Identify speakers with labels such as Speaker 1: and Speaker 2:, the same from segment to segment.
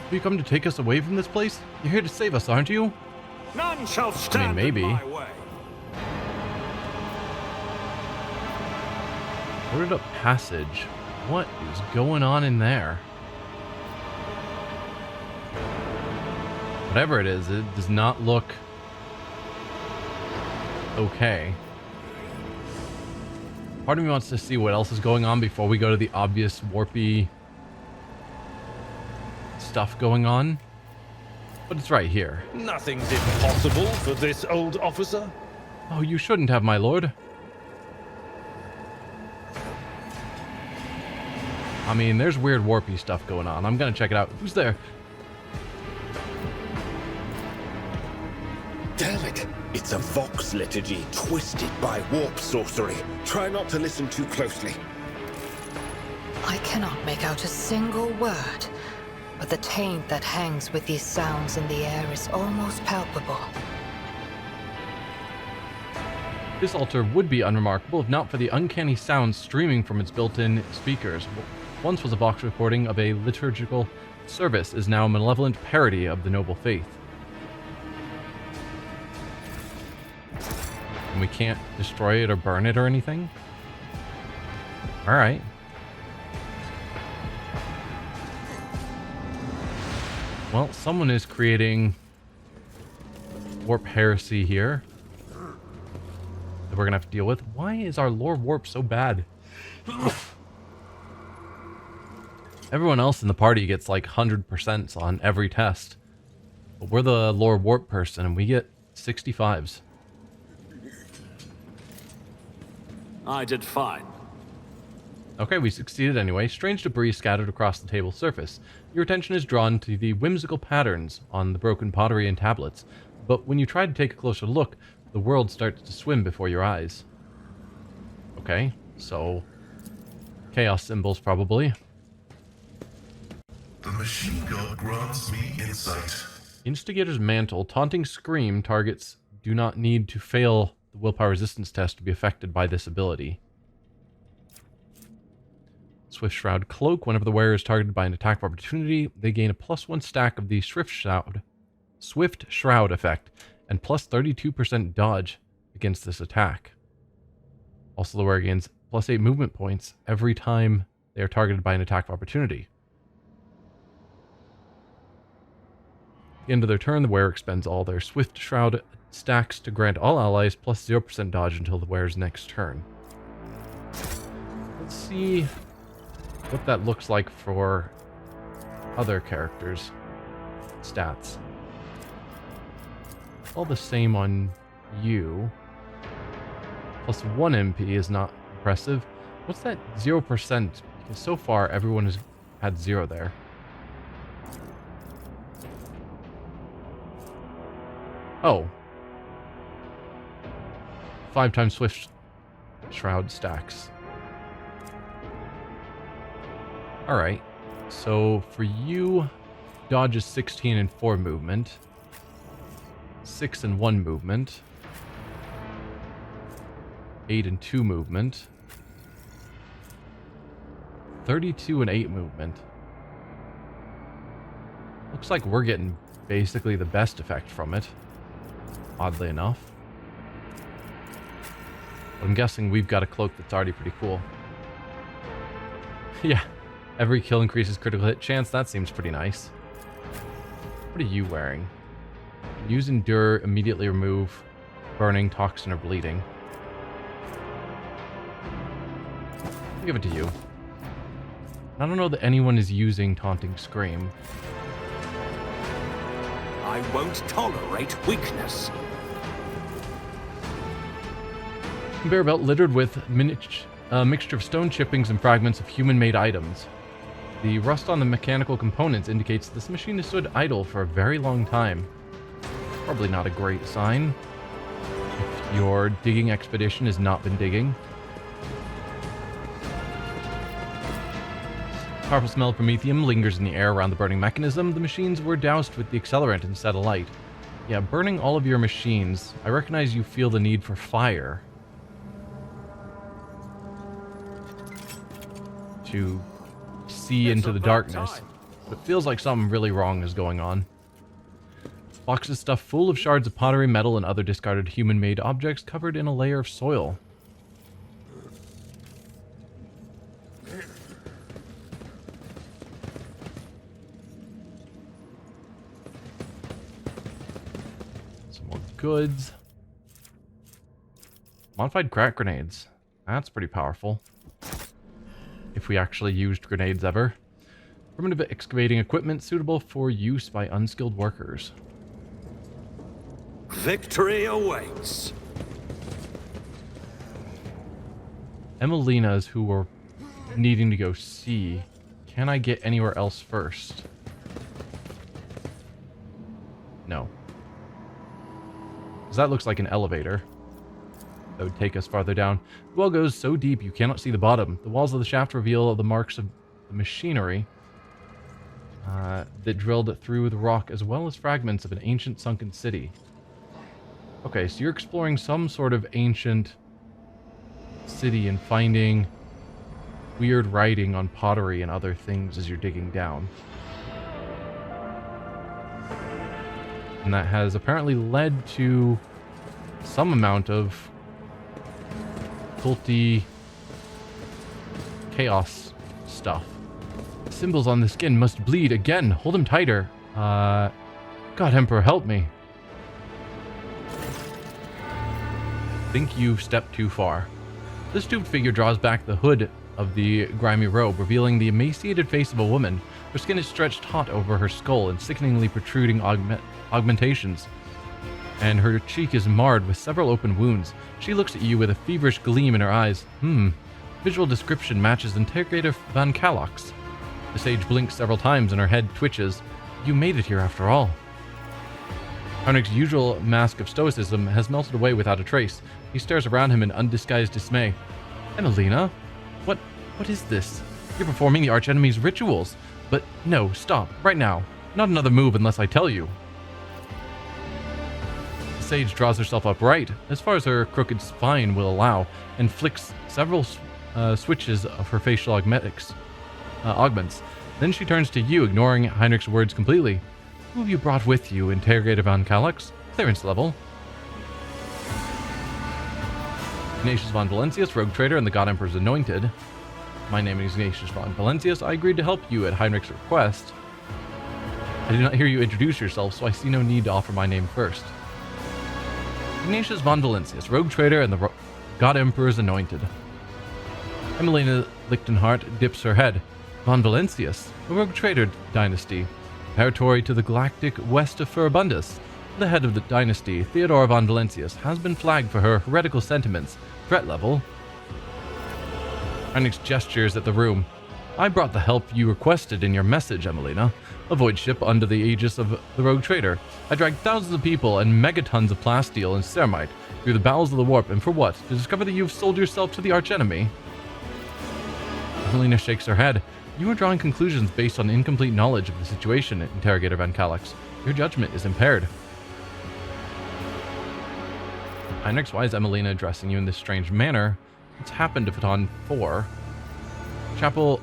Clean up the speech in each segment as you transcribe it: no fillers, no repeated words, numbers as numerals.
Speaker 1: Have you come to take us away from this place? You're here to save us, aren't you?
Speaker 2: None shall stand
Speaker 1: maybe.
Speaker 2: in my way.
Speaker 1: Boarded up passage. What is going on in there? Whatever it is, it does not look okay. Part of me wants to see what else is going on before we go to the obvious warpy stuff going on. But it's right here.
Speaker 2: Nothing's impossible for this old officer.
Speaker 1: Oh, you shouldn't have, my lord. I mean, there's weird warpy stuff going on. I'm gonna check it out. Who's there?
Speaker 3: Damn it! It's a Vox liturgy twisted by warp sorcery. Try not to listen too closely.
Speaker 4: I cannot make out a single word, but the taint that hangs with these sounds in the air is almost palpable.
Speaker 1: This altar would be unremarkable if not for the uncanny sounds streaming from its built-in speakers. Once was a Vox recording of a liturgical service, is now a malevolent parody of the noble faith. And we can't destroy it or burn it or anything? Alright. Well, someone is creating warp heresy here that we're gonna have to deal with. Why is our lore warp so bad? Everyone else in the party gets like 100% on every test. But we're the lore warp person and we get 65s.
Speaker 2: I did fine.
Speaker 1: Okay, we succeeded anyway. Strange debris scattered across the table's surface. Your attention is drawn to the whimsical patterns on the broken pottery and tablets. But when you try to take a closer look, the world starts to swim before your eyes. Okay, so chaos symbols probably.
Speaker 5: The machine god grants me insight.
Speaker 1: Instigator's Mantle. Taunting Scream targets do not need to fail the willpower resistance test to be affected by this ability. Swift Shroud Cloak. Whenever the wearer is targeted by an attack of opportunity, they gain a +1 stack of the Swift Shroud effect and plus 32% dodge against this attack. Also, the wearer gains +8 movement points every time they are targeted by an attack of opportunity. At the end of their turn, the wearer expends all their Swift Shroud stacks to grant all allies +0% dodge until the wearer's next turn. Let's see what that looks like for other characters' stats. All the same on you. +1 MP is not impressive. What's that 0%? Because so far everyone has had 0 there. Oh. 5 times Swift Shroud stacks. Alright. So for you, dodge is 16 and 4 movement. 6 and 1 movement. 8 and 2 movement. 32 and 8 movement. Looks like we're getting basically the best effect from it. Oddly enough. But I'm guessing we've got a cloak that's already pretty cool. Yeah. Every kill increases critical hit chance. That seems pretty nice. What are you wearing? Use Endure, immediately remove burning, toxin, or bleeding. I'll give it to you. I don't know that anyone is using Taunting Scream.
Speaker 2: I won't tolerate weakness.
Speaker 1: Conveyor belt littered with mixture of stone chippings and fragments of human-made items. The rust on the mechanical components indicates this machine has stood idle for a very long time. Probably not a great sign. If your digging expedition has not been digging. Powerful smell of promethium lingers in the air around the burning mechanism. The machines were doused with the accelerant and set alight. Yeah, burning all of your machines. I recognize you feel the need for fire. To see into the darkness. It feels like something really wrong is going on. Boxes stuffed full of shards of pottery, metal, and other discarded human-made objects covered in a layer of soil. Some more goods. Modified crack grenades. That's pretty powerful. If we actually used grenades ever. Primitive excavating equipment suitable for use by unskilled workers.
Speaker 2: Victory awaits.
Speaker 1: Emelina's who we're needing to go see. Can I get anywhere else first? No. 'Cause that looks like an elevator. That would take us farther down. The well goes so deep you cannot see the bottom. The walls of the shaft reveal the marks of the machinery that drilled through the rock, as well as fragments of an ancient sunken city. Okay, so you're exploring some sort of ancient city and finding weird writing on pottery and other things as you're digging down. And that has apparently led to some amount of culty chaos stuff. Symbols on the skin must bleed again. Hold them tighter. God, Emperor, help me. Think you've stepped too far. The stooped figure draws back the hood of the grimy robe, revealing the emaciated face of a woman. Her skin is stretched taut over her skull in sickeningly protruding augmentations, and her cheek is marred with several open wounds. She looks at you with a feverish gleam in her eyes. Visual description matches Interrogator Van Kallox. The sage blinks several times and her head twitches. You made it here after all. Heinrich's usual mask of stoicism has melted away without a trace. He stares around him in undisguised dismay. Emelina? What is this? You're performing the archenemy's rituals. But no, stop, right now. Not another move unless I tell you. The sage draws herself upright, as far as her crooked spine will allow, and flicks several switches of her facial augments. Then she turns to you, ignoring Heinrich's words completely. Who have you brought with you, Interrogator Van Kallox? Clearance level. Ignatius von Valencius, rogue trader and the God Emperor's anointed. My name is Ignatius von Valencius. I agreed to help you at Heinrich's request. I did not hear you introduce yourself, so I see no need to offer my name first. Ignatius von Valencius, rogue trader and the God Emperor's anointed. Emelina Lichtenhart dips her head. Von Valencius, a rogue trader dynasty, territory to the galactic west of Furibundus. The head of the dynasty, Theodora von Valencius, has been flagged for her heretical sentiments. Threat level. Heinrich gestures at the room. I brought the help you requested in your message, Emelina. A void ship under the aegis of the rogue trader. I dragged thousands of people and megatons of plasteel and ceramite through the bowels of the warp, and for what? To discover that you've sold yourself to the archenemy? Emelina shakes her head. You are drawing conclusions based on incomplete knowledge of the situation, Interrogator Van Kallox. Your judgment is impaired. Heinrich, why is Emelina addressing you in this strange manner? What's happened to Phaeton 4? Chapel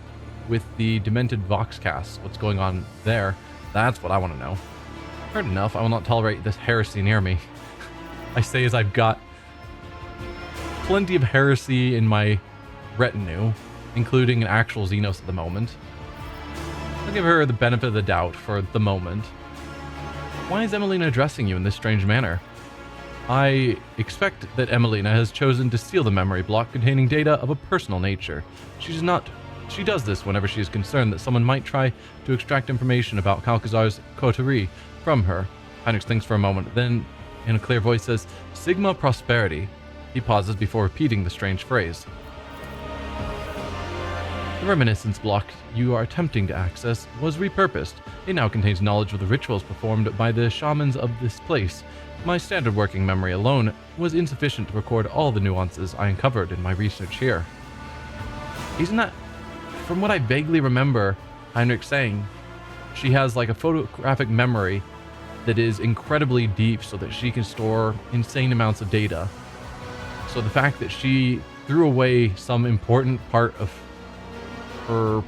Speaker 1: with the demented Voxcast. What's going on there? That's what I want to know. Heard enough. I will not tolerate this heresy near me. I say as I've got plenty of heresy in my retinue, including an actual xenos at the moment. I'll give her the benefit of the doubt for the moment. Why is Emelina addressing you in this strange manner? I expect that Emelina has chosen to seal the memory block containing data of a personal nature. She does this whenever she is concerned that someone might try to extract information about Calcazar's coterie from her. Heinrich thinks for a moment, then in a clear voice says, Sigma Prosperity. He pauses before repeating the strange phrase. The reminiscence block you are attempting to access was repurposed. It now contains knowledge of the rituals performed by the shamans of this place. My standard working memory alone was insufficient to record all the nuances I uncovered in my research here. Isn't that, from what I vaguely remember Heinrich saying, she has like a photographic memory that is incredibly deep so that she can store insane amounts of data. So the fact that she threw away some important part of her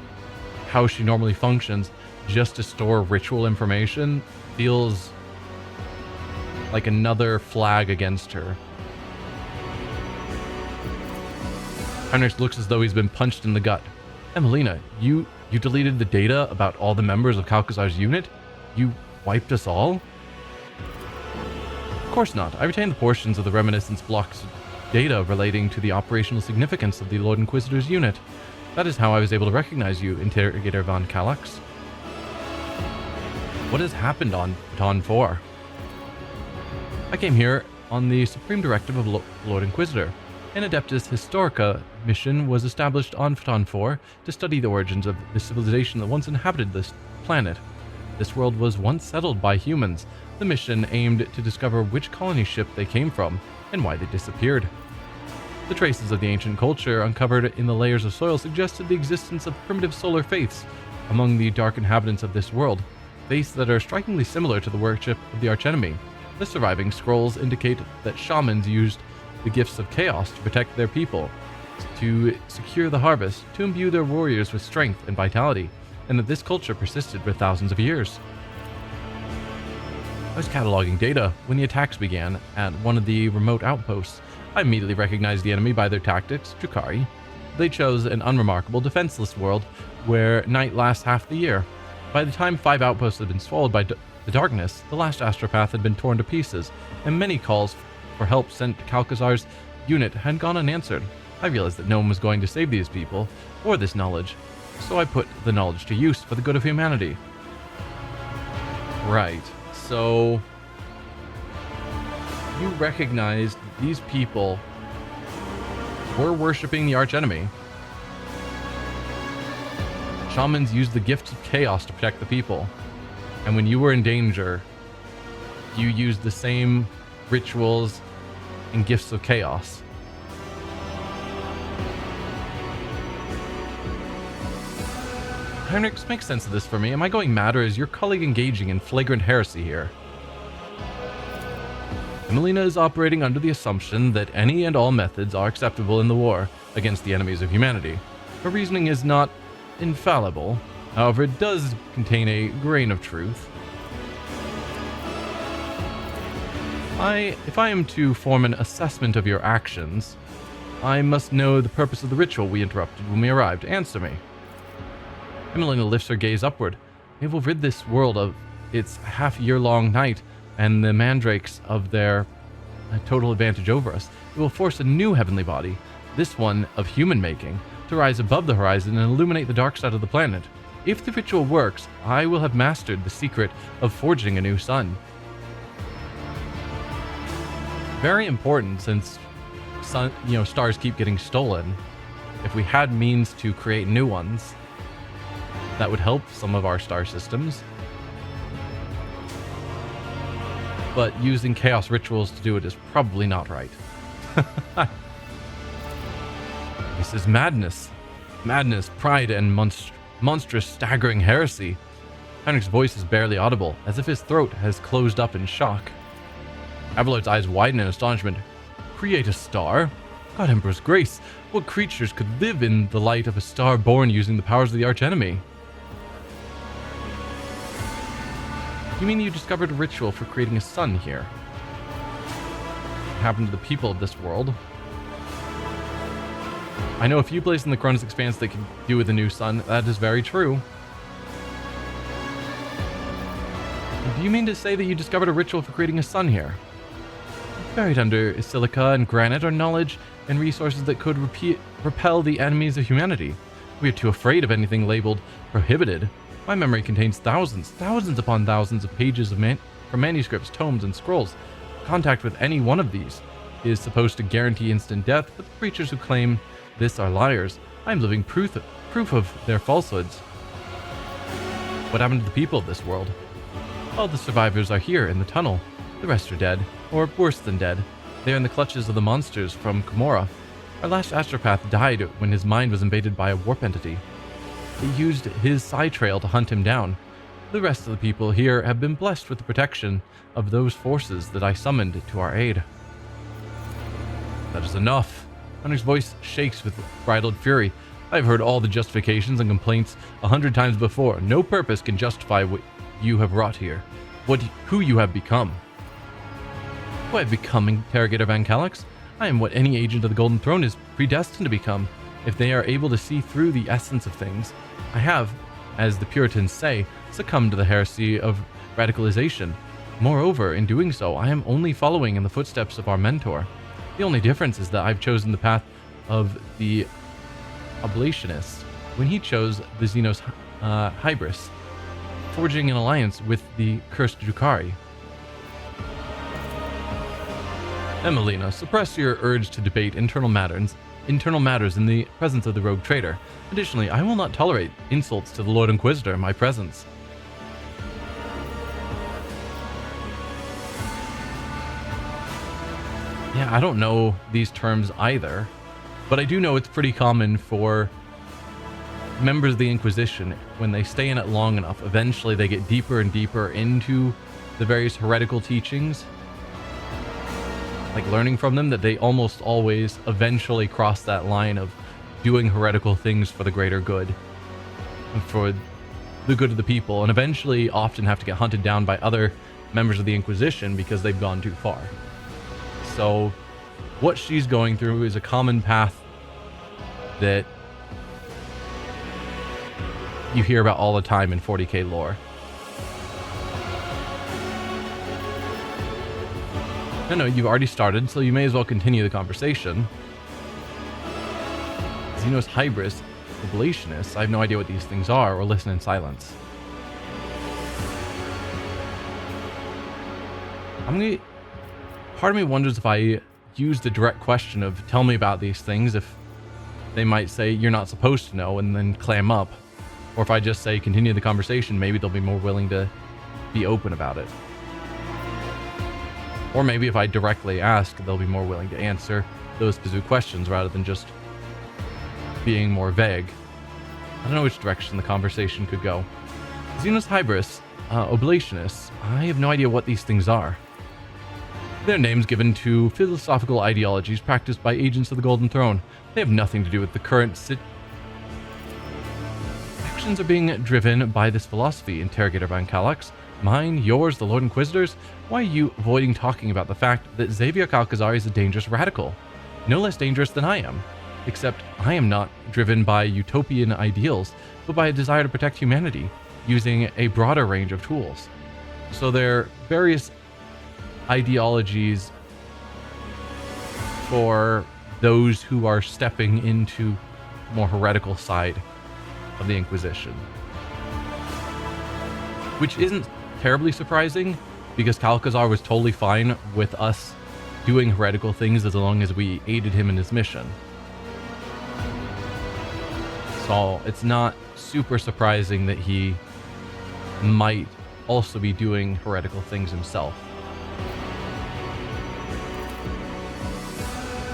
Speaker 1: how she normally functions just to store ritual information feels like another flag against her. Heinrich looks as though he's been punched in the gut. Emelina, you deleted the data about all the members of Calcazar's unit? You wiped us all? Of course not. I retained the portions of the reminiscence block's data relating to the operational significance of the Lord Inquisitor's unit. That is how I was able to recognize you, Interrogator von Kallax. What has happened on Phaeton 4? I came here on the supreme directive of Lord Inquisitor. An Adeptus Historica mission was established on Phaeton 4 to study the origins of the civilization that once inhabited this planet. This world was once settled by humans. The mission aimed to discover which colony ship they came from and why they disappeared. The traces of the ancient culture uncovered in the layers of soil suggested the existence of primitive solar faiths among the dark inhabitants of this world, faiths that are strikingly similar to the worship of the archenemy. The surviving scrolls indicate that shamans used the gifts of chaos to protect their people, to secure the harvest, to imbue their warriors with strength and vitality, and that this culture persisted for thousands of years. I was cataloging data when the attacks began at one of the remote outposts. I immediately recognized the enemy by their tactics, Drukhari. They chose an unremarkable, defenseless world where night lasts half the year. By the time 5 outposts had been swallowed by the darkness, the last astropath had been torn to pieces, and many calls for help sent to Calcazar's unit had gone unanswered. I realized that no one was going to save these people, or this knowledge, so I put the knowledge to use for the good of humanity. Right, so you recognized these people were worshipping the archenemy. Shamans used the gifts of chaos to protect the people, and when you were in danger, you used the same rituals and gifts of chaos. Heinrich, make sense of this for me. Am I going mad, or is your colleague engaging in flagrant heresy here? Emelina is operating under the assumption that any and all methods are acceptable in the war against the enemies of humanity. Her reasoning is not infallible, however it does contain a grain of truth. If I am to form an assessment of your actions, I must know the purpose of the ritual we interrupted when we arrived. Answer me. Emelina lifts her gaze upward. It will rid this world of its half-year-long night and the mandrakes of their total advantage over us. It will force a new heavenly body, this one of human making, to rise above the horizon and illuminate the dark side of the planet. If the ritual works, I will have mastered the secret of forging a new sun. Very important, since stars keep getting stolen. If we had means to create new ones, that would help some of our star systems. But using chaos rituals to do it is probably not right. This is madness. Madness, pride, and monstrous, staggering heresy. Heinrich's voice is barely audible, as if his throat has closed up in shock. Abelard's eyes widen in astonishment. Create a star? God Emperor's grace, what creatures could live in the light of a star born using the powers of the archenemy? You mean you discovered a ritual for creating a sun here? What happened to the people of this world? I know a few places in the Koronus Expanse that can do with a new sun. That is very true. Do you mean to say that you discovered a ritual for creating a sun here? Buried under silica and granite are knowledge and resources that could repel the enemies of humanity. We are too afraid of anything labeled prohibited. My memory contains thousands upon thousands of pages of from manuscripts, tomes, and scrolls. Contact with any one of these is supposed to guarantee instant death, but the creatures who claim this are liars. I am living proof of their falsehoods. What happened to the people of this world? All the survivors are here in the tunnel. The rest are dead, or worse than dead. They are in the clutches of the monsters from Komorra. Our last astropath died when his mind was invaded by a warp entity. It used his psi trail to hunt him down. The rest of the people here have been blessed with the protection of those forces that I summoned to our aid. That is enough. Hunter's voice shakes with bridled fury. I've heard all the justifications and complaints 100 times before. No purpose can justify what you have wrought here. Who you have become. Who I have become, Interrogator Van Calyx? I am what any agent of the Golden Throne is predestined to become, if they are able to see through the essence of things. I have, as the Puritans say, succumbed to the heresy of radicalization. Moreover, in doing so, I am only following in the footsteps of our mentor. The only difference is that I've chosen the path of the ablationist when he chose the xenos hybris, forging an alliance with the cursed Drukhari. Emelina, suppress your urge to debate internal matters in the presence of the rogue traitor. Additionally, I will not tolerate insults to the Lord Inquisitor in my presence. Yeah, I don't know these terms either, but I do know it's pretty common for members of the Inquisition, when they stay in it long enough, eventually they get deeper and deeper into the various heretical teachings, like learning from them, that they almost always eventually cross that line of doing heretical things for the greater good, and for the good of the people, and eventually often have to get hunted down by other members of the Inquisition because they've gone too far. So what she's going through is a common path that you hear about all the time in 40k lore. No, you've already started, so you may as well continue the conversation. Xenos hybris, ablationists, I have no idea what these things are, or listen in silence. Part of me wonders if I use the direct question of tell me about these things, if they might say you're not supposed to know and then clam up. Or if I just say continue the conversation, maybe they'll be more willing to be open about it. Or maybe if I directly ask, they'll be more willing to answer those specific questions rather than just being more vague. I don't know which direction the conversation could go. Xenos hybris, oblationists, I have no idea what these things are. They're names given to philosophical ideologies practiced by agents of the Golden Throne. They have nothing to do with the current actions are being driven by this philosophy, Interrogator Van Calyx. Mine, yours, the Lord Inquisitor's? Why are you avoiding talking about the fact that Xavier Calcazar is a dangerous radical? No less dangerous than I am. Except I am not driven by utopian ideals, but by a desire to protect humanity, using a broader range of tools. So there are various ideologies for those who are stepping into more heretical side of the Inquisition. Which isn't terribly surprising, because Calcazar was totally fine with us doing heretical things as long as we aided him in his mission. So it's not super surprising that he might also be doing heretical things himself.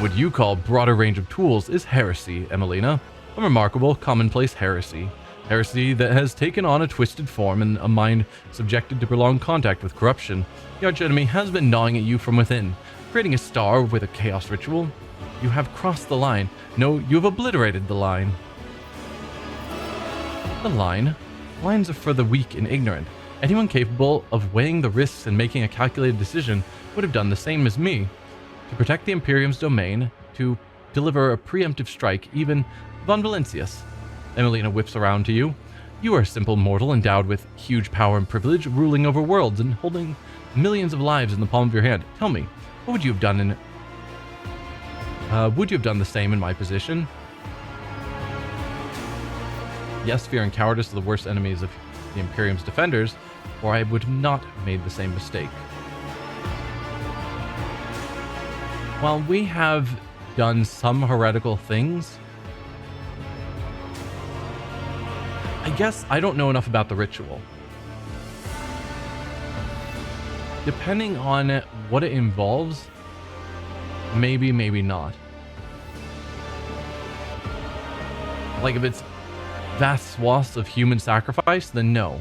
Speaker 1: What you call broader range of tools is heresy, Emelina. A remarkable, commonplace heresy. Heresy that has taken on a twisted form in a mind subjected to prolonged contact with corruption. The archenemy has been gnawing at you from within, creating a star with a chaos ritual. You have crossed the line. No, you have obliterated the line. The line? Lines are for the weak and ignorant. Anyone capable of weighing the risks and making a calculated decision would have done the same as me. To protect the Imperium's domain, to deliver a preemptive strike, even Von Valencius. Emelina whips around to you. You are a simple mortal endowed with huge power and privilege, ruling over worlds and holding millions of lives in the palm of your hand. Tell me, what would you have done would you have done the same in my position? Yes, fear and cowardice are the worst enemies of the Imperium's defenders, or I would not have made the same mistake. While we have done some heretical things, I guess I don't know enough about the ritual. Depending on what it involves, maybe, maybe not. Like if it's vast swaths of human sacrifice, then no.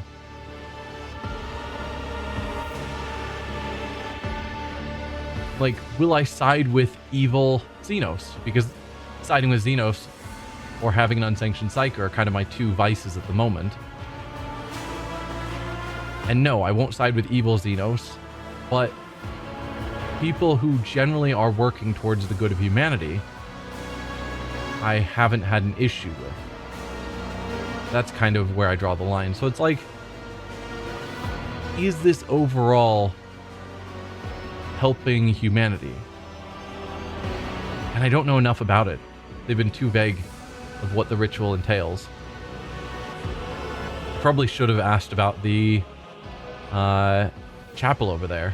Speaker 1: Like, will I side with evil Xenos? Because siding with Xenos or having an unsanctioned psyker are kind of my two vices at the moment. And no, I won't side with evil xenos, but people who generally are working towards the good of humanity, I haven't had an issue with. That's kind of where I draw the line. So it's like, is this overall helping humanity? And I don't know enough about it. They've been too vague of what the ritual entails. Probably should have asked about the chapel over there.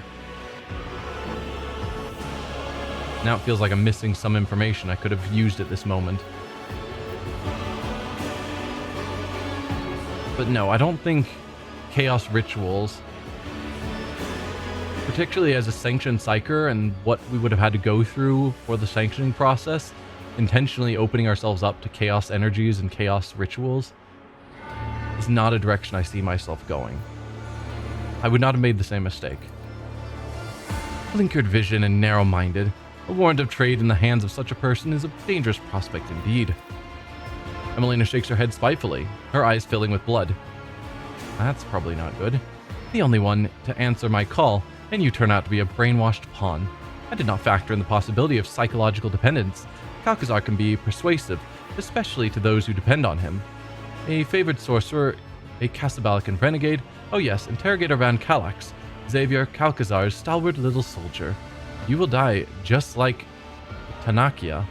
Speaker 1: Now it feels like I'm missing some information I could have used at this moment. But no, I don't think chaos rituals, particularly as a sanctioned psyker and what we would have had to go through for the sanctioning process, intentionally opening ourselves up to chaos energies and chaos rituals, is not a direction I see myself going. I would not have made the same mistake. Blinkered vision and narrow-minded, a warrant of trade in the hands of such a person is a dangerous prospect indeed. Emelina shakes her head spitefully, her eyes filling with blood. That's probably not good. The only one to answer my call, and you turn out to be a brainwashed pawn. I did not factor in the possibility of psychological dependence. Calcazar can be persuasive, especially to those who depend on him. A favored sorcerer, a Casabalican renegade, oh yes, Interrogator Van Calax, Xavier Calcazar's stalwart little soldier. You will die just like Tanakia.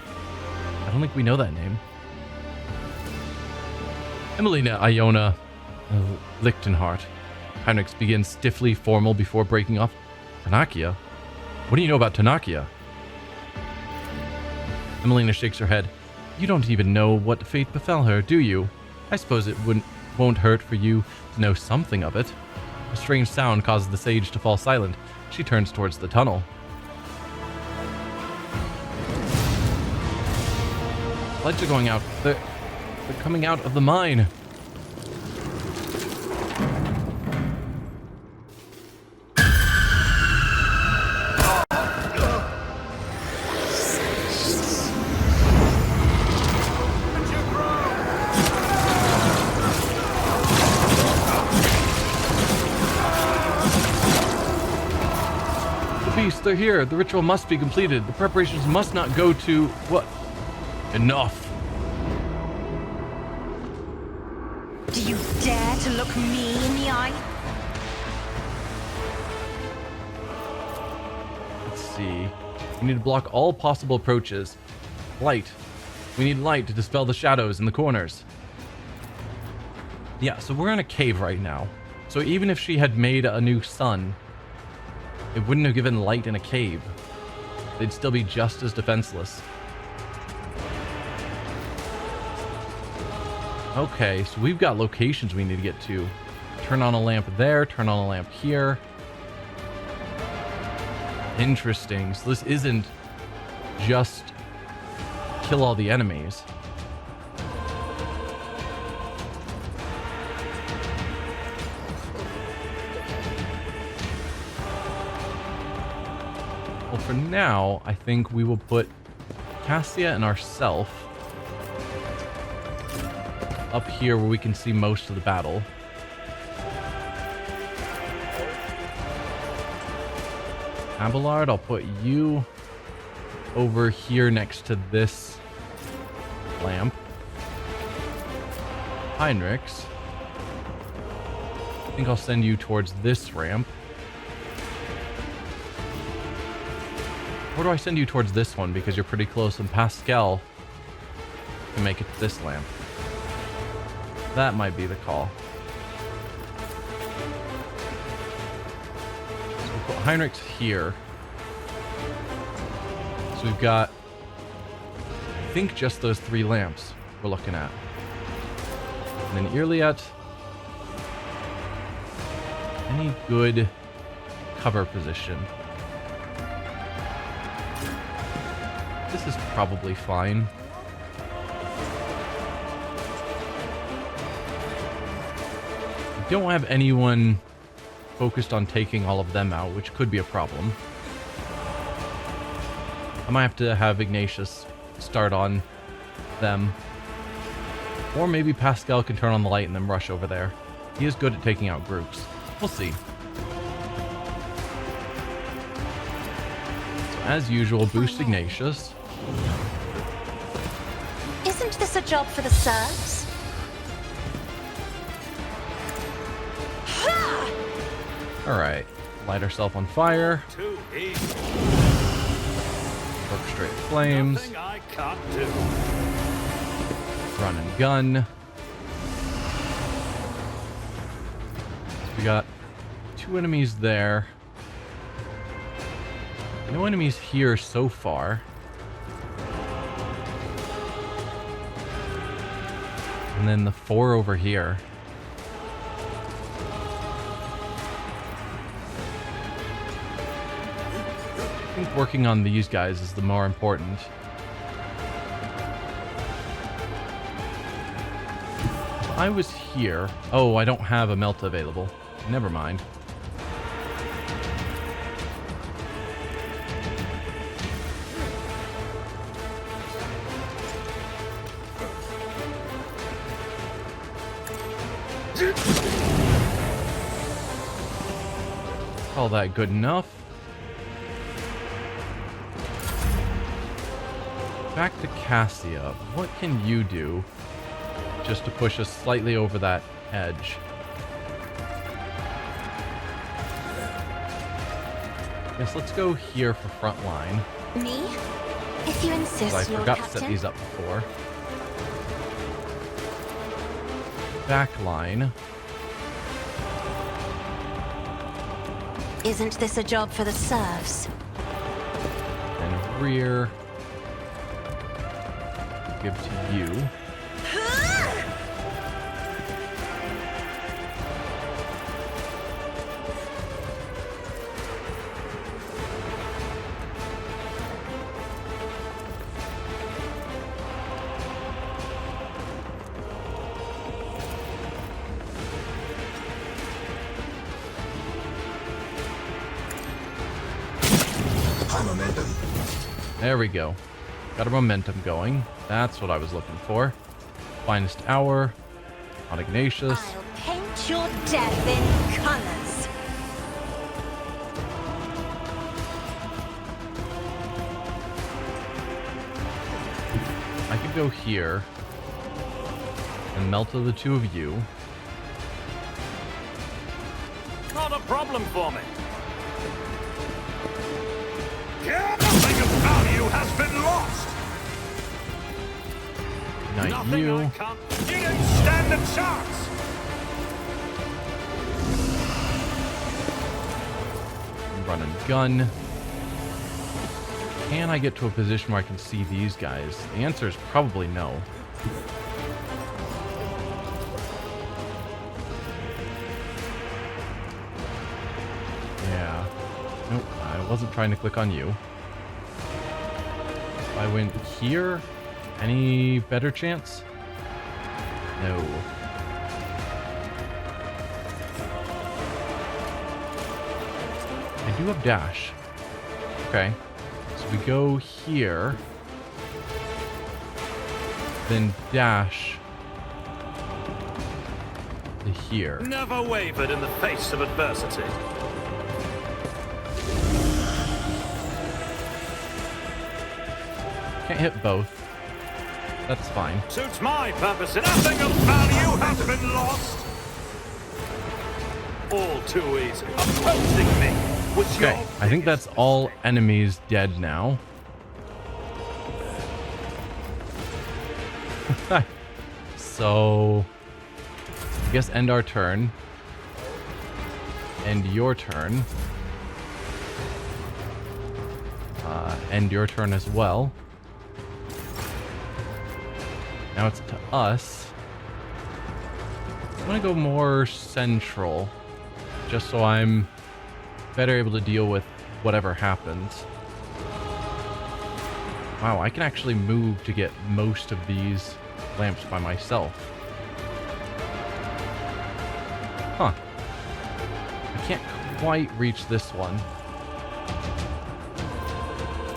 Speaker 1: I don't think we know that name. Emelina Iona Lichtenhart. Heinrichs begins stiffly formal before breaking off. Tanakia? What do you know about Tanakia? Emelina shakes her head. You don't even know what fate befell her, do you? I suppose it won't hurt for you to know something of it. A strange sound causes the sage to fall silent. She turns towards the tunnel. Lights are going out. They're coming out of the mine. They're here. The ritual must be completed. The preparations must not go to... What? Enough.
Speaker 6: Do you dare to look me in the eye?
Speaker 1: Let's see. We need to block all possible approaches. Light. We need light to dispel the shadows in the corners. Yeah, so we're in a cave right now. So even if she had made a new sun, it wouldn't have given light in a cave. They'd still be just as defenseless. Okay, so we've got locations we need to get to. Turn on a lamp there, turn on a lamp here. Interesting. So this isn't just kill all the enemies. Well, for now, I think we will put Cassia and ourself up here where we can see most of the battle. Abelard, I'll put you over here next to this lamp. Heinrichs, I think I'll send you towards this ramp. Or do I send you towards this one because you're pretty close, and Pascal can make it to this lamp? That might be the call. So we'll put Heinrichs here. So we've got, I think, just those three lamps we're looking at. And then Irliet. Any good cover position? This is probably fine. I don't have anyone focused on taking all of them out, which could be a problem. I might have to have Ignatius start on them. Or maybe Pascal can turn on the light and then rush over there. He is good at taking out groups. We'll see. So as usual, boost Ignatius.
Speaker 6: Isn't this a job for the serfs?
Speaker 1: Alright. Light herself on fire.
Speaker 2: Too easy.
Speaker 1: Orchestrate flames.
Speaker 2: Nothing I can't do.
Speaker 1: Run and gun. We got 2 enemies there. No enemies here so far. And then the 4 over here. I think working on these guys is the more important. I was here. Oh, I don't have a melt available. Never mind. Call that good enough. Back to Cassia. What can you do just to push us slightly over that edge? Yes, let's go here for front line.
Speaker 6: Me? If you insist,
Speaker 1: I
Speaker 6: Lord
Speaker 1: forgot to
Speaker 6: Captain.
Speaker 1: set these up before. Back line.
Speaker 6: Isn't this a job for the serfs?
Speaker 1: And rear. Give to you.
Speaker 5: Momentum.
Speaker 1: There we go. Got a momentum going. That's what I was looking for. Finest hour. On Ignatius.
Speaker 6: I'll paint your death in colors.
Speaker 1: I could go here. And melt to the 2 of you.
Speaker 2: Not a problem for me. Nothing of value has been lost.
Speaker 1: Ignite
Speaker 2: Nothing
Speaker 1: you.
Speaker 2: I can't. You didn't stand a chance.
Speaker 1: Run and gun. Can I get to a position where I can see these guys? The answer is probably no. Yeah. Nope, I wasn't trying to click on you. If I went here, any better chance? No. I do have dash. Okay. So we go here. Then dash to here.
Speaker 2: Never wavered in the face of adversity.
Speaker 1: Can't hit both. That's fine.
Speaker 2: Suits my purpose. Nothing of value has been lost. All too easy. Opposing me was your
Speaker 1: Okay, I think that's all enemies dead now. So, I guess end our turn. End your turn. End your turn as well. Now it's to us. I'm gonna go more central, just so I'm better able to deal with whatever happens. Wow, I can actually move to get most of these lamps by myself. Huh. I can't quite reach this one.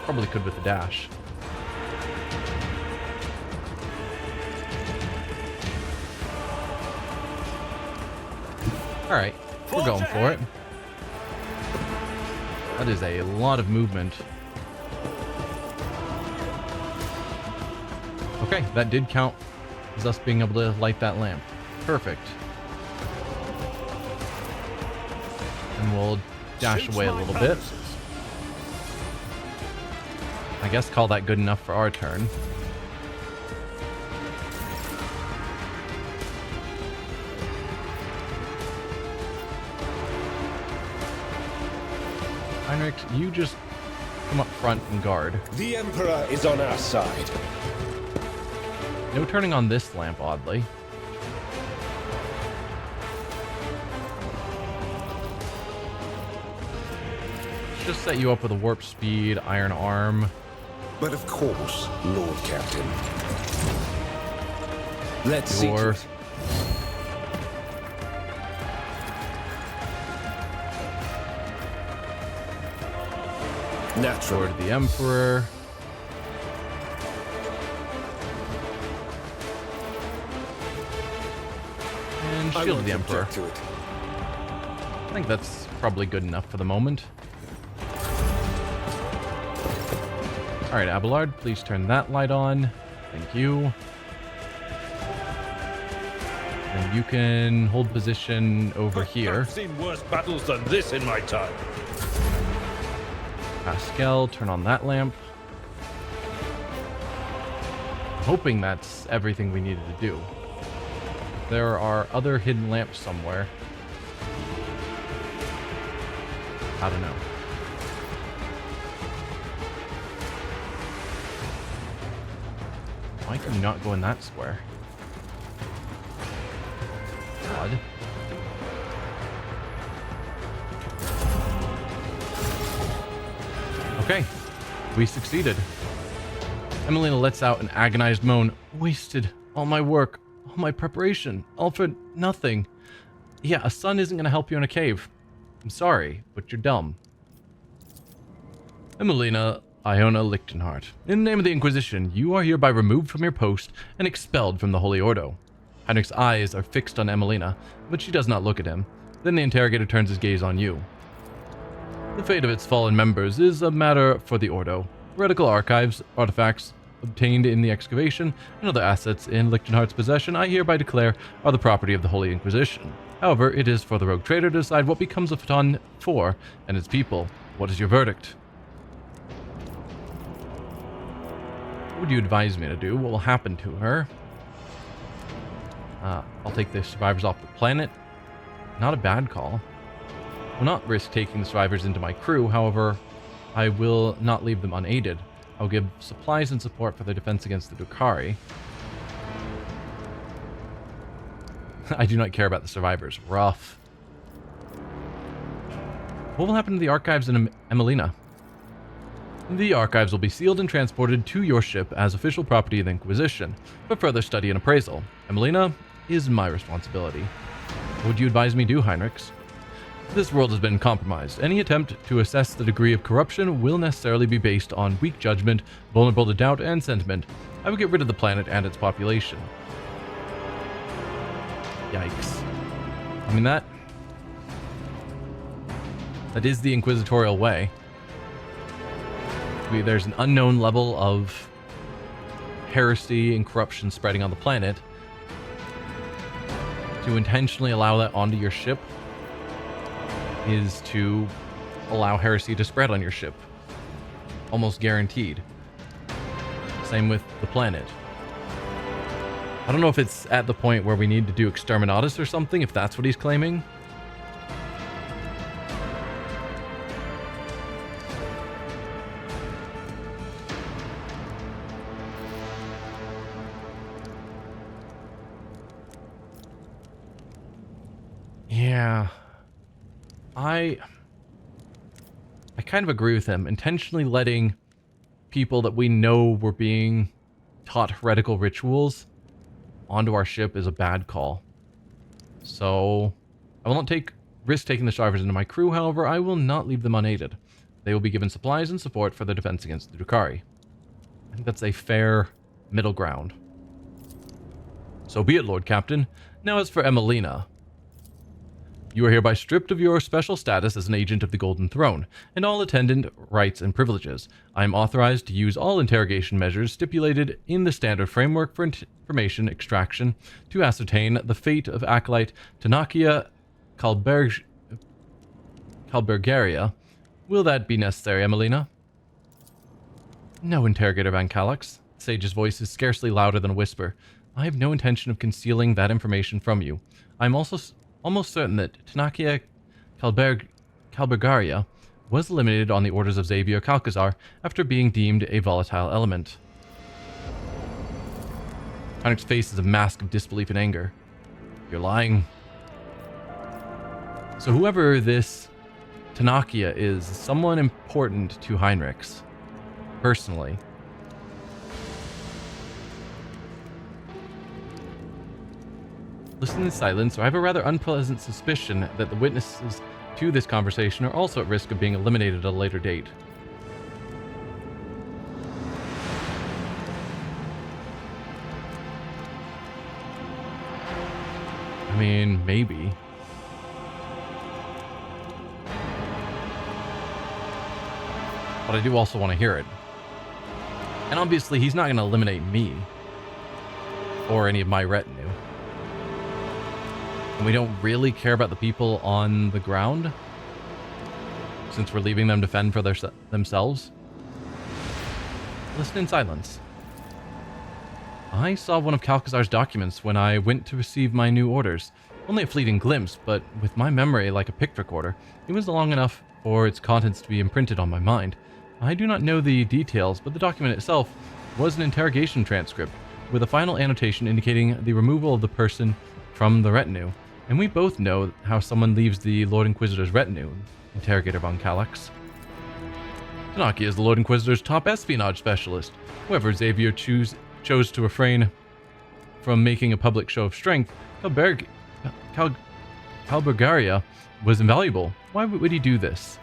Speaker 1: Probably could with the dash. Alright, we're going for it. That is a lot of movement. Okay, that did count as us being able to light that lamp. Perfect. And we'll dash away a little bit. I guess call that good enough for our turn. Heinrich, you just come up front and guard.
Speaker 3: The Emperor is on our side.
Speaker 1: No turning on this lamp, oddly. Let's just set you up with a warp speed, iron arm.
Speaker 3: But of course, Lord Captain. Let's see. Naturally.
Speaker 1: Sword of the Emperor. And Shield of the Emperor. I think that's probably good enough for the moment. Alright, Abelard, please turn that light on. Thank you. And you can hold position over here.
Speaker 2: I've seen worse battles than this in my time.
Speaker 1: Pascal, turn on that lamp. Hoping that's everything we needed to do. There are other hidden lamps somewhere. I don't know. Why can you not go in that square? Odd. Okay, we succeeded. Emelina lets out an agonized moan. Wasted all my work, all my preparation, all for nothing. Yeah, a sun isn't going to help you in a cave. I'm sorry, but you're dumb. Emelina Iona Lichtenhart, in the name of the Inquisition, you are hereby removed from your post and expelled from the Holy Ordo. Heinrich's eyes are fixed on Emelina, but she does not look at him. Then the interrogator turns his gaze on you. The fate of its fallen members is a matter for the Ordo. Heretical archives, artifacts obtained in the excavation, and other assets in Lichtenhart's possession I hereby declare are the property of the Holy Inquisition. However, it is for the rogue trader to decide what becomes of Phaton 4 and its people. What is your verdict? What would you advise me to do? What will happen to her? I'll take the survivors off the planet. Not a bad call. I will not risk taking the survivors into my crew, however, I will not leave them unaided. I will give supplies and support for their defense against the Drukhari. I do not care about the survivors. Rough. What will happen to the archives in Emelina? The archives will be sealed and transported to your ship as official property of the Inquisition for further study and appraisal. Emelina is my responsibility. What would you advise me do, Heinrichs? This world has been compromised. Any attempt to assess the degree of corruption will necessarily be based on weak judgment, vulnerable to doubt and sentiment. I will get rid of the planet and its population. Yikes. I mean, that is the inquisitorial way. There's an unknown level of heresy and corruption spreading on the planet. To intentionally allow that onto your ship is to allow heresy to spread on your ship. Almost guaranteed. Same with the planet. I don't know if it's at the point where we need to do Exterminatus or something, if that's what he's claiming. Yeah. I kind of agree with him. Intentionally letting people that we know were being taught heretical rituals onto our ship is a bad call. So, I will not risk taking the survivors into my crew, however, I will not leave them unaided. They will be given supplies and support for their defense against the Drukhari. I think that's a fair middle ground. So be it, Lord Captain. Now as for Emelina. You are hereby stripped of your special status as an agent of the Golden Throne, and all attendant rights and privileges. I am authorized to use all interrogation measures stipulated in the standard framework for information extraction to ascertain the fate of Acolyte Tanakia Kalbergaria. Will that be necessary, Emelina? No, Interrogator Van Calyx. Sage's voice is scarcely louder than a whisper. I have no intention of concealing that information from you. I am also almost certain that Tanakia Kalbergaria was eliminated on the orders of Xavier Calcazar after being deemed a volatile element. Heinrich's face is a mask of disbelief and anger. You're lying. So whoever this Tanakia is someone important to Heinrich's, personally. Listen in silence, or I have a rather unpleasant suspicion that the witnesses to this conversation are also at risk of being eliminated at a later date. I mean, maybe. But I do also want to hear it. And obviously, he's not going to eliminate me. Or any of my retinue. And we don't really care about the people on the ground, since we're leaving them to fend for themselves. Listen in silence. I saw one of Calcazar's documents when I went to receive my new orders. Only a fleeting glimpse, but with my memory like a pick recorder, it was long enough for its contents to be imprinted on my mind. I do not know the details, but the document itself was an interrogation transcript, with a final annotation indicating the removal of the person from the retinue. And we both know how someone leaves the Lord Inquisitor's retinue, Interrogator Von Calyx. Tanakia is the Lord Inquisitor's top espionage specialist. However, Xavier chose to refrain from making a public show of strength. Kalbergaria was invaluable. Why would he do this?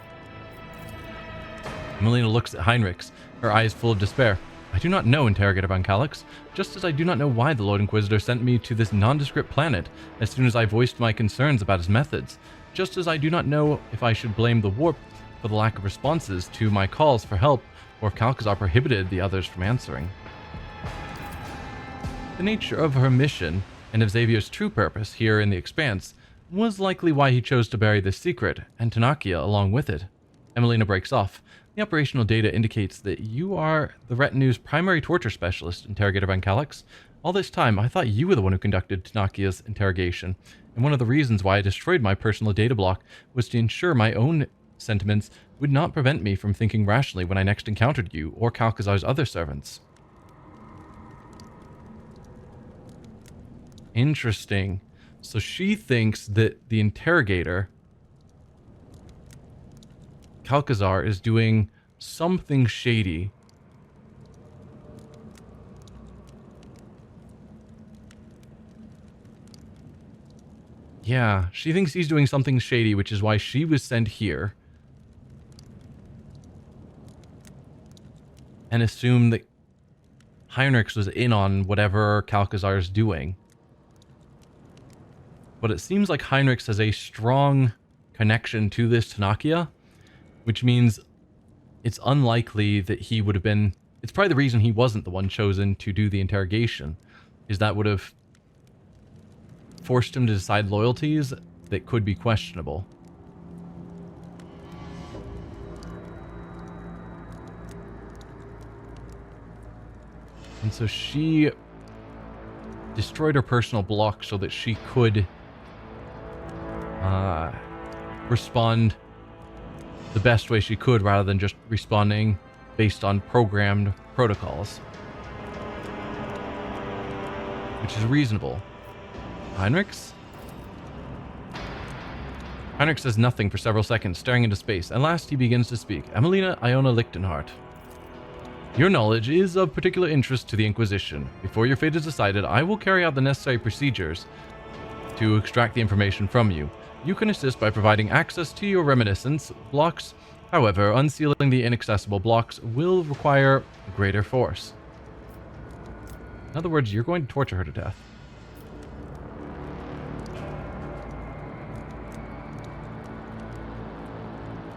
Speaker 1: Emelina looks at Heinrichs, her eyes full of despair. I do not know, Interrogator Von Calyx, just as I do not know why the Lord Inquisitor sent me to this nondescript planet as soon as I voiced my concerns about his methods, just as I do not know if I should blame the warp for the lack of responses to my calls for help, or if Calcazar prohibited the others from answering. The nature of her mission, and of Xavier's true purpose here in the Expanse, was likely why he chose to bury this secret, and Tanakia along with it. Emelina breaks off. The operational data indicates that you are the retinue's primary torture specialist, Interrogator Van Calyx. All this time, I thought you were the one who conducted Tanakia's interrogation, and one of the reasons why I destroyed my personal data block was to ensure my own sentiments would not prevent me from thinking rationally when I next encountered you or Calcazar's other servants. Interesting. So she thinks that the interrogator, Calcazar, is doing something shady. Yeah, she thinks he's doing something shady, which is why she was sent here. And assumed that Heinrichs was in on whatever Calcazar is doing. But it seems like Heinrichs has a strong connection to this Tanakia, which means it's unlikely that he would have been... It's probably the reason he wasn't the one chosen to do the interrogation, is that would have forced him to decide loyalties that could be questionable. And so she destroyed her personal block so that she could respond the best way she could, rather than just responding based on programmed protocols. Which is reasonable. Heinrichs? Heinrich says nothing for several seconds, staring into space, and last he begins to speak. Emelina Iona Lichtenhart. Your knowledge is of particular interest to the Inquisition. Before your fate is decided, I will carry out the necessary procedures to extract the information from you. You can assist by providing access to your reminiscence blocks. However, unsealing the inaccessible blocks will require greater force. In other words, you're going to torture her to death.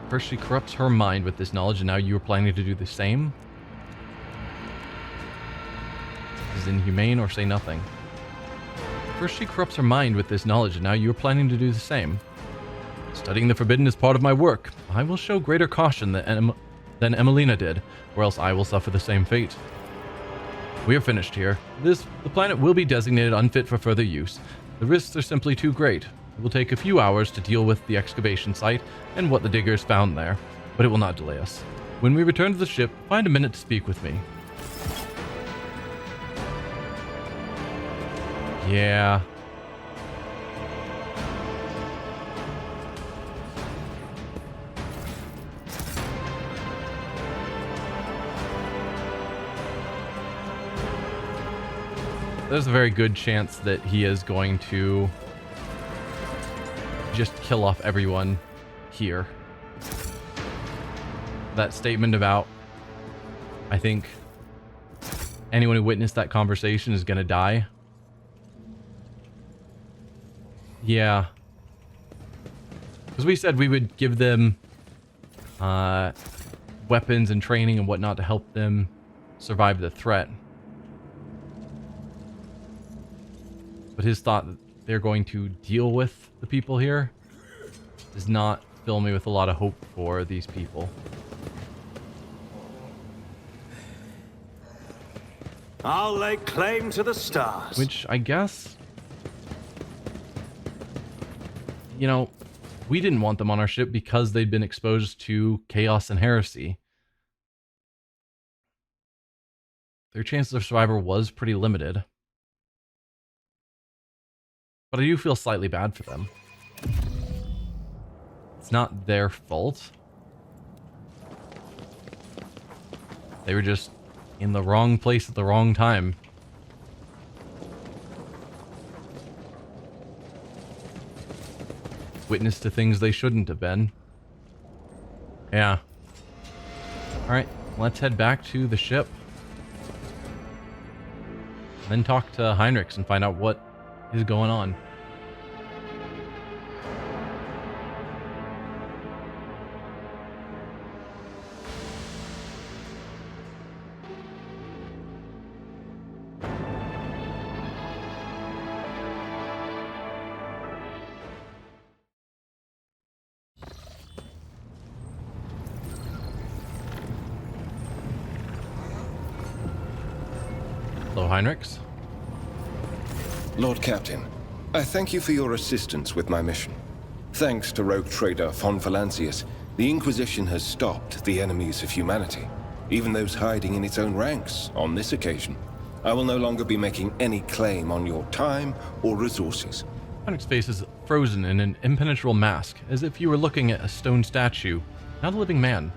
Speaker 1: First she corrupts her mind with this knowledge, and now you are planning to do the same? This is inhumane, or say nothing. First she corrupts her mind with this knowledge, and now you are planning to do the same. Studying the forbidden is part of my work. I will show greater caution than Emelina did, or else I will suffer the same fate. We are finished here. The planet will be designated unfit for further use. The risks are simply too great. It will take a few hours to deal with the excavation site and what the diggers found there, but it will not delay us. When we return to the ship, find a minute to speak with me. Yeah. There's a very good chance that he is going to just kill off everyone here. That statement about, I think, anyone who witnessed that conversation is going to die. Yeah. Because we said we would give them weapons and training and whatnot to help them survive the threat. But his thought that they're going to deal with the people here does not fill me with a lot of hope for these people.
Speaker 2: I'll lay claim to the stars.
Speaker 1: Which I guess, you know, we didn't want them on our ship because they'd been exposed to chaos and heresy. Their chance of survival was pretty limited. But I do feel slightly bad for them. It's not their fault. They were just in the wrong place at the wrong time. Witness to things they shouldn't have been. Yeah. Alright, let's head back to the ship. And then talk to Heinrichs and find out what is going on. Hello, Heinrichs.
Speaker 3: Lord Captain, I thank you for your assistance with my mission. Thanks to rogue trader von Valancius, the Inquisition has stopped the enemies of humanity, even those hiding in its own ranks on this occasion. I will no longer be making any claim on your time or resources.
Speaker 1: Heinrichs' face is frozen in an impenetrable mask, as if you were looking at a stone statue, not a living man.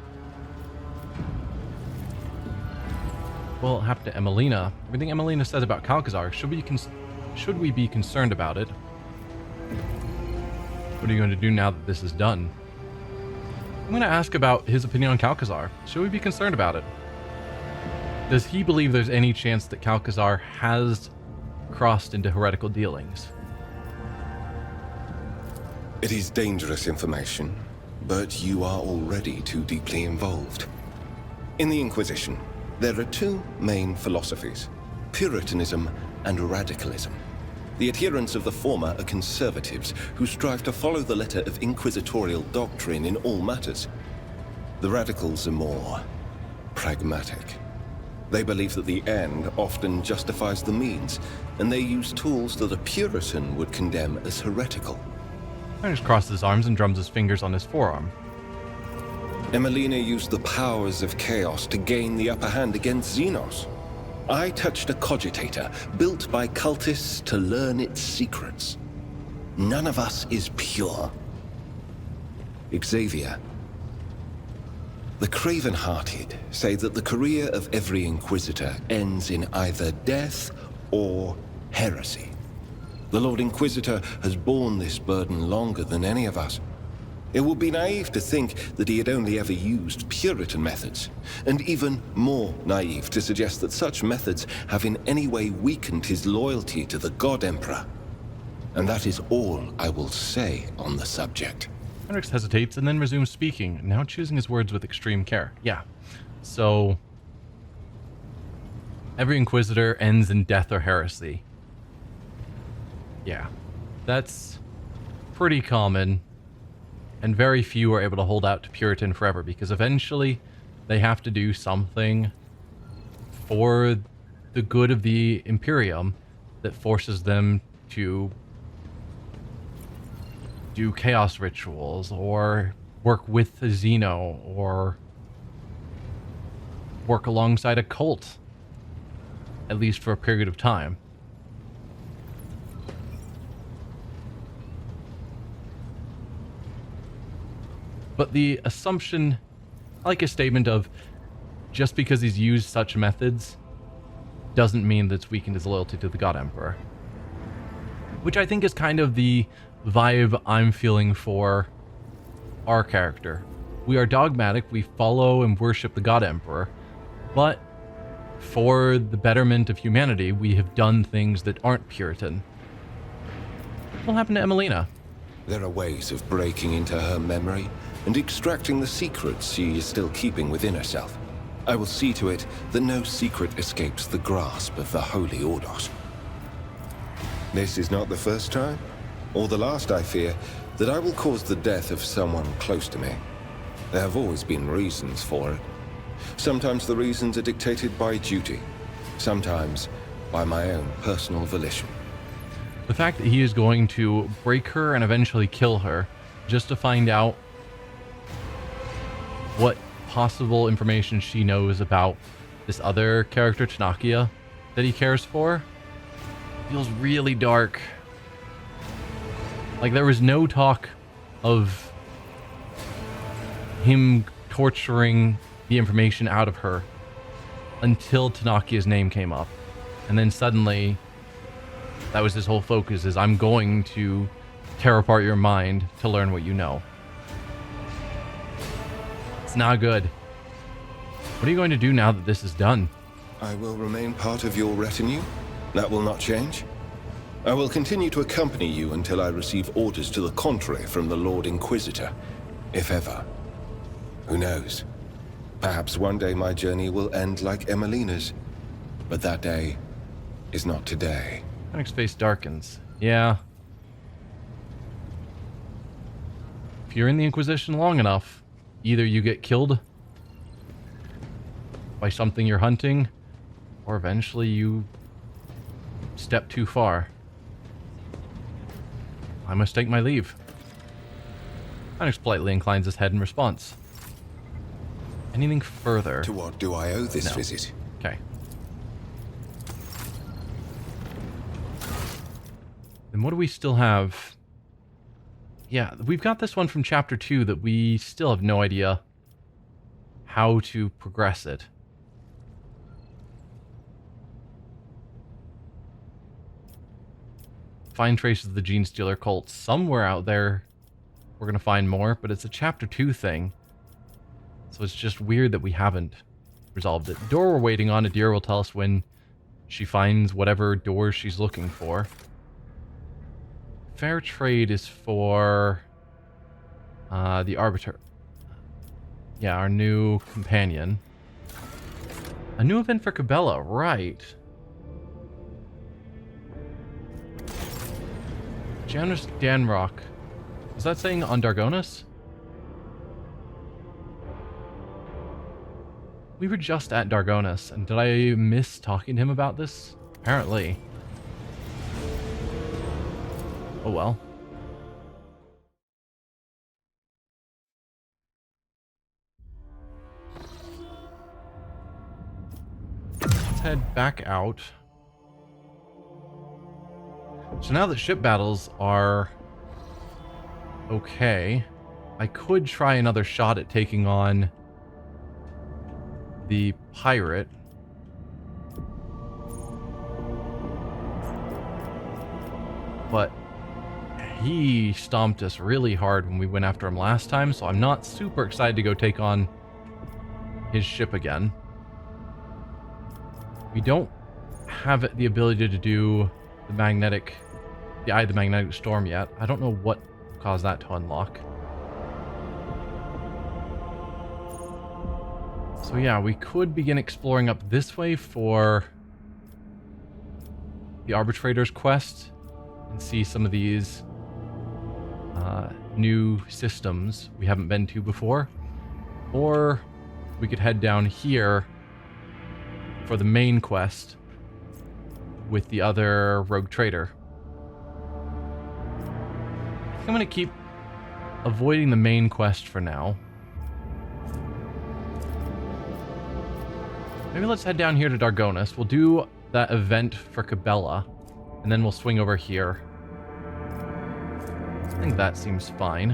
Speaker 1: What happened to Emelina? Everything Emelina says about Calcazar, should we be concerned about it? What are you going to do now that this is done? I'm going to ask about his opinion on Calcazar. Should we be concerned about it? Does he believe there's any chance that Calcazar has crossed into heretical dealings?
Speaker 3: It is dangerous information, but you are already too deeply involved. In the Inquisition, there are two main philosophies: Puritanism and radicalism. The adherents of the former are conservatives who strive to follow the letter of inquisitorial doctrine in all matters. The radicals are more pragmatic. They believe that the end often justifies the means, and they use tools that a Puritan would condemn as heretical.
Speaker 1: Heinrichs crosses his arms and drums his fingers on his forearm.
Speaker 3: Emelina used the powers of chaos to gain the upper hand against xenos. I touched a cogitator built by cultists to learn its secrets. None of us is pure. Xavier. The craven-hearted say that the career of every Inquisitor ends in either death or heresy. The Lord Inquisitor has borne this burden longer than any of us. It would be naive to think that he had only ever used Puritan methods, and even more naive to suggest that such methods have in any way weakened his loyalty to the God Emperor. And that is all I will say on the subject.
Speaker 1: Hendrix hesitates and then resumes speaking, now choosing his words with extreme care. Yeah, so every Inquisitor ends in death or heresy. Yeah, that's pretty common, and very few are able to hold out to Puritan forever, because eventually they have to do something for the good of the Imperium that forces them to do chaos rituals, or work with a xeno, or work alongside a cult, at least for a period of time. But the assumption, I like a statement of, just because he's used such methods doesn't mean that it's weakened his loyalty to the God Emperor. Which I think is kind of the vibe I'm feeling for our character. We are dogmatic, we follow and worship the God Emperor, but for the betterment of humanity, we have done things that aren't Puritan. What happened to Emelina?
Speaker 3: There are ways of breaking into her memory and extracting the secrets she is still keeping within herself. I will see to it that no secret escapes the grasp of the Holy Ordos. This is not the first time, or the last, I fear, that I will cause the death of someone close to me. There have always been reasons for it. Sometimes the reasons are dictated by duty, sometimes by my own personal volition.
Speaker 1: The fact that he is going to break her and eventually kill her just to find out what possible information she knows about this other character, Tanakia, that he cares for, feels really dark. Like, there was no talk of him torturing the information out of her until Tanakia's name came up. And then suddenly, that was his whole focus, is I'm going to tear apart your mind to learn what you know. It's not good. What are you going to do now that this is done?
Speaker 3: I will remain part of your retinue. That will not change. I will continue to accompany you until I receive orders to the contrary from the Lord Inquisitor, if ever. Who knows? Perhaps one day my journey will end like Emelina's, but that day is not today.
Speaker 1: Fennec's face darkens. Yeah. If you're in the Inquisition long enough, either you get killed by something you're hunting, or eventually you step too far. I must take my leave. Fennec politely inclines his head in response. Anything further?
Speaker 3: To what do I owe this
Speaker 1: No.
Speaker 3: visit?
Speaker 1: Okay. Then what do we still have? Yeah, we've got this one from Chapter 2 that we still have no idea how to progress it. Find traces of the Gene Stealer cult. Somewhere out there we're going to find more, but it's a Chapter 2 thing. So it's just weird that we haven't resolved it. Door we're waiting on. Adir will tell us when she finds whatever doors she's looking for. Fair trade is for the Arbiter. Yeah, our new companion. A new event for Cabela, right. Janus Danrock. Is that saying on Dargonus? We were just at Dargonus, and did I miss talking to him about this? Apparently. Oh well. Let's head back out. So now that ship battles are okay, I could try another shot at taking on the pirate. But he stomped us really hard when we went after him last time, so I'm not super excited to go take on his ship again. We don't have the ability to do the Eye of the Magnetic Storm yet. I don't know what caused that to unlock. So yeah, we could begin exploring up this way for the Arbitrator's quest and see some of these new systems we haven't been to before. Or we could head down here for the main quest with the other rogue trader. I think I'm going to keep avoiding the main quest for now. Maybe let's head down here to Dargonus. We'll do that event for Cabela, and then we'll swing over here. I think that seems fine.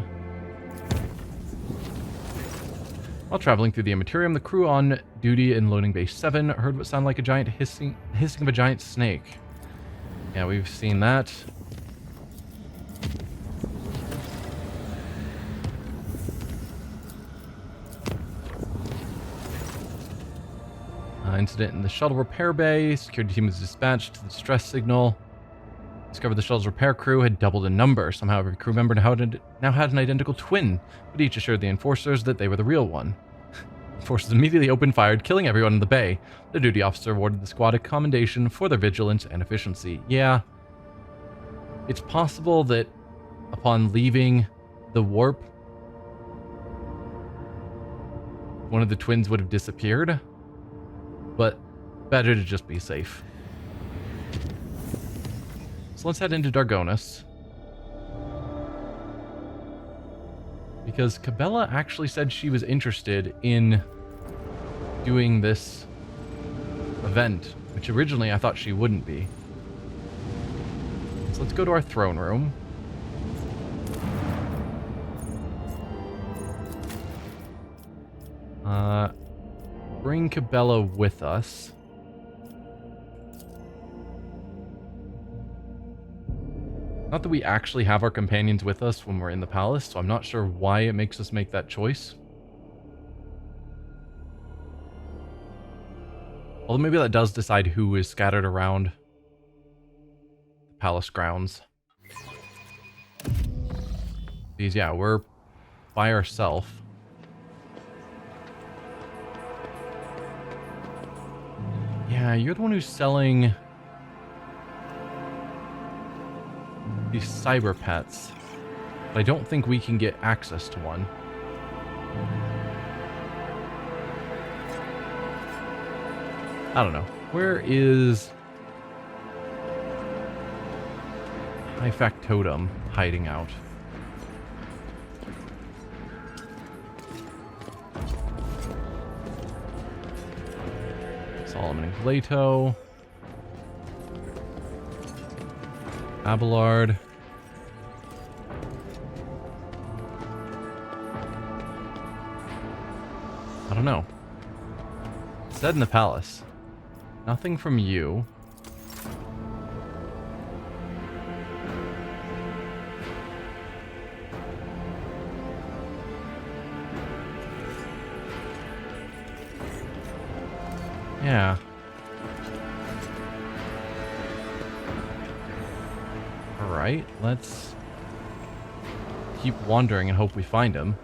Speaker 1: While traveling through the Imperium, the crew on duty in loading base 7 heard what sounded like a giant hissing of a giant snake. Yeah, we've seen that. Incident in the shuttle repair bay. Security team was dispatched to the distress signal. Discovered the shuttle's repair crew had doubled in number. Somehow every crew member now had an identical twin, but each assured the enforcers that they were the real one. Enforcers immediately opened fire, killing everyone in the bay. The duty officer awarded the squad a commendation for their vigilance and efficiency. Yeah, it's possible that upon leaving the warp, one of the twins would have disappeared, but better to just be safe. So let's head into Dargonus, because Cabela actually said she was interested in doing this event, which originally I thought she wouldn't be. So let's go to our throne room. Bring Cabela with us. Not that we actually have our companions with us when we're in the palace, so I'm not sure why it makes us make that choice. Although maybe that does decide who is scattered around the palace grounds. These, yeah, we're by ourselves. Yeah, you're the one who's selling these cyber pets, but I don't think we can get access to one. I don't know. Where is High Factotum hiding out? Solomon and Glato. Abelard. I don't know. It said in the palace. Nothing from you. Yeah. Alright, let's keep wandering and hope we find him.